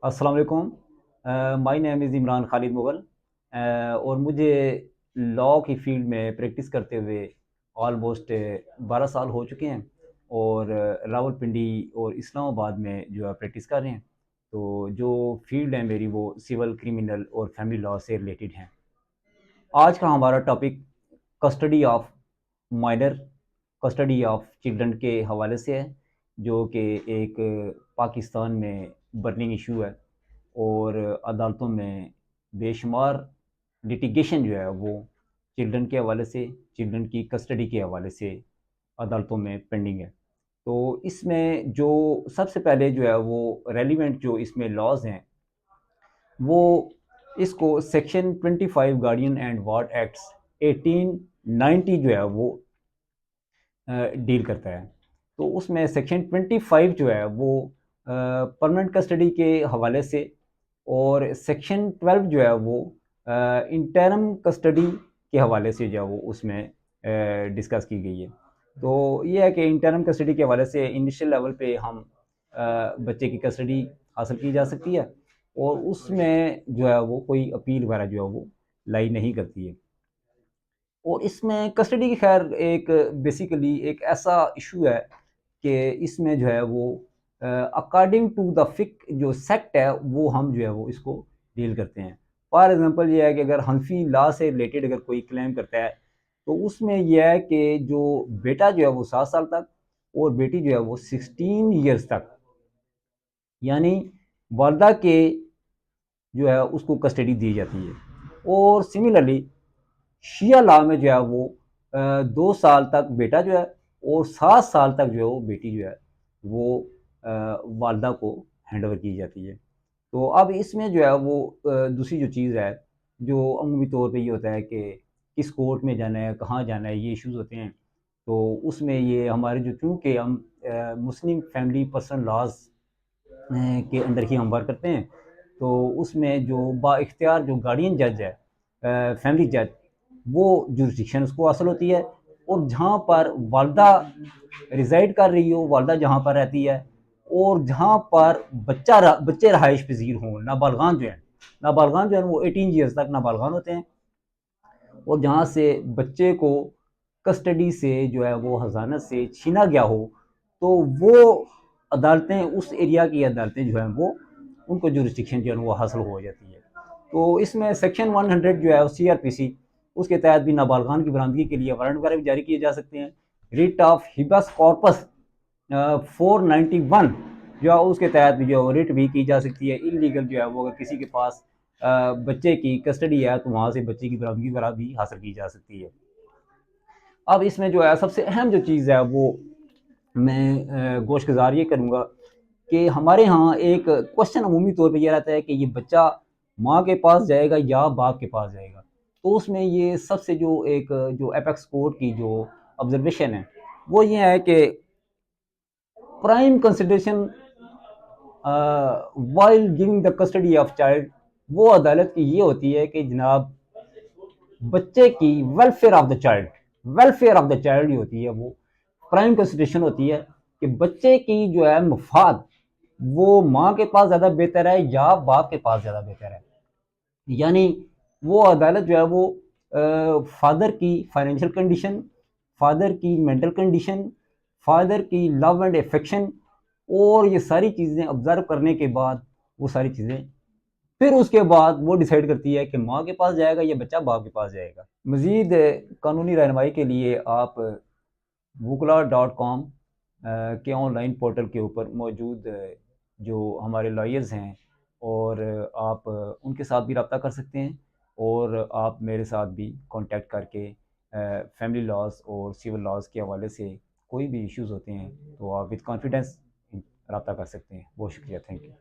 अस्सलाम वालेकुम। My name is Imran Khalid Mughal और मुझे लॉ की फ़ील्ड में प्रैक्टिस करते हुए ऑलमोस्ट 12 साल हो चुके हैं और रावलपिंडी और इस्लामाबाद में जो है प्रैक्टिस कर रहे हैं। तो जो फ़ील्ड है मेरी वो सिविल, क्रिमिनल और फैमिली लॉ से रिलेटेड है। आज का हमारा topic custody of minor, custody of children के हवाले से है, जो कि एक पाकिस्तान में बर्निंग इशू है और अदालतों में बेशुमार लिटिगेशन जो है वो चिल्ड्रन के हवाले से, चिल्ड्रन की कस्टडी के हवाले से अदालतों में पेंडिंग है। तो इसमें जो सबसे पहले जो है वो रेलिवेंट जो इसमें लॉज हैं वो इसको section 25 guardian and ward acts 1890 जो है वो डील करता है। तो उसमें सेक्शन 25 जो है वो परमानेंट कस्टडी के हवाले से और सेक्शन 12 जो है वो इंटरम कस्टडी के हवाले से जो है वो उसमें डिस्कस की गई है। तो ये है कि इंटरम कस्टडी के हवाले से इनिशियल लेवल पे हम बच्चे की कस्टडी हासिल की जा सकती है और उसमें जो है वो कोई अपील वगैरह जो है वो लाई नहीं करती है। और इसमें कस्टडी की खैर एक बेसिकली एक ऐसा इशू है कि इसमें जो है वो अकॉर्डिंग टू द फिक जो सेक्ट है वो हम जो है वो इसको डील करते हैं। फॉर एग्जांपल ये है कि अगर हनफी लॉ से रिलेटेड अगर कोई क्लेम करता है तो उसमें यह है कि जो बेटा जो है वो 7 साल तक और बेटी जो है वो 16 ईयर्स तक, यानी वालदा के जो है उसको कस्टडी दी जाती है। और सिमिलरली शिया लॉ में जो है वो 2 साल तक बेटा जो है और 7 साल तक जो है वो बेटी जो है वो वालदा को हैंड ओवर की जाती है। तो अब इसमें जो है वो दूसरी जो चीज़ है, जो अमूमी तौर पे ये होता है कि किस कोर्ट में जाना है, कहाँ जाना है, ये इश्यूज़ होते हैं। तो उसमें ये हमारे जो चूँकि हम मुस्लिम फैमिली पर्सनल लॉज़ के अंडर ही हम वर्क करते हैं, तो उसमें जो बाइख्तियार जो गार्डियन जज है, फैमिली जज, वो जुरिस्डिक्शन उसको हासिल होती है। और जहाँ पर वालदा रिज़ाइड कर रही हो, वालदा जहाँ पर रहती है और जहाँ पर बच्चे रहाइश पजीर हों, नाबालगान जो हैं, नाबालगान जो है वो 18 ईयर्स तक नाबालगान होते हैं। और जहाँ से बच्चे को कस्टडी से जो है वो हज़ानत से छीना गया हो, तो वो अदालतें, उस एरिया की अदालतें जो हैं वो उनको जुरिस्डिक्शन जो है वो हासिल हो जाती है। तो इसमें सेक्शन 100 जो है CRPC, उसके तहत भी नाबालगान की बरामदगी के लिए वारंट वगैरह भी जारी किए जा सकते हैं। रिट ऑफ हिबस कॉर्पस 491 जो है उसके तहत भी जो रिट भी की जा सकती है। इलीगल जो है वो अगर किसी के पास बच्चे की कस्टडी है तो वहाँ से बच्चे की बरामदगी वगैरह भी हासिल की जा सकती है। अब इसमें जो है सबसे अहम जो चीज़ है वो मैं गोशगुजार ये करूँगा कि हमारे यहाँ एक क्वेश्चन अमूमी तौर पे ये रहता है कि ये बच्चा माँ के पास जाएगा या बाप के पास जाएगा। तो उसमें ये सबसे जो एक जो एपेक्स कोर्ट की जो ऑब्जर्वेशन है वो ये है कि prime consideration while giving the custody of child, वो अदालत की ये होती है कि जनाब बच्चे की welfare of the child, welfare of the child ही होती है, वो प्राइम कंसिडरेशन होती है कि बच्चे की जो है मफाद वो माँ के पास ज़्यादा बेहतर है या बाप के पास ज़्यादा बेहतर है। यानी वो अदालत जो है वो फादर की फाइनेंशियल कंडीशन, फादर की मेंटल कंडीशन, फादर की लव एंड अफेक्शन और ये सारी चीज़ें ऑब्जर्व करने के बाद वो सारी चीज़ें फिर उसके बाद वो डिसाइड करती है कि माँ के पास जाएगा या बच्चा बाप के पास जाएगा। मज़ीद कानूनी रहनुमाई के लिए आप wukla.com के ऑनलाइन पोर्टल के ऊपर मौजूद जो हमारे लॉयर्स हैं और आप उनके साथ भी रब्ता कर सकते हैं और आप मेरे साथ भी कांटेक्ट करके फैमिली लॉज़ और सिविल लॉज़ के हवाले से कोई भी इश्यूज़ होते हैं तो आप विद कॉन्फिडेंस रब्ता कर सकते हैं। बहुत शुक्रिया, थैंक यू।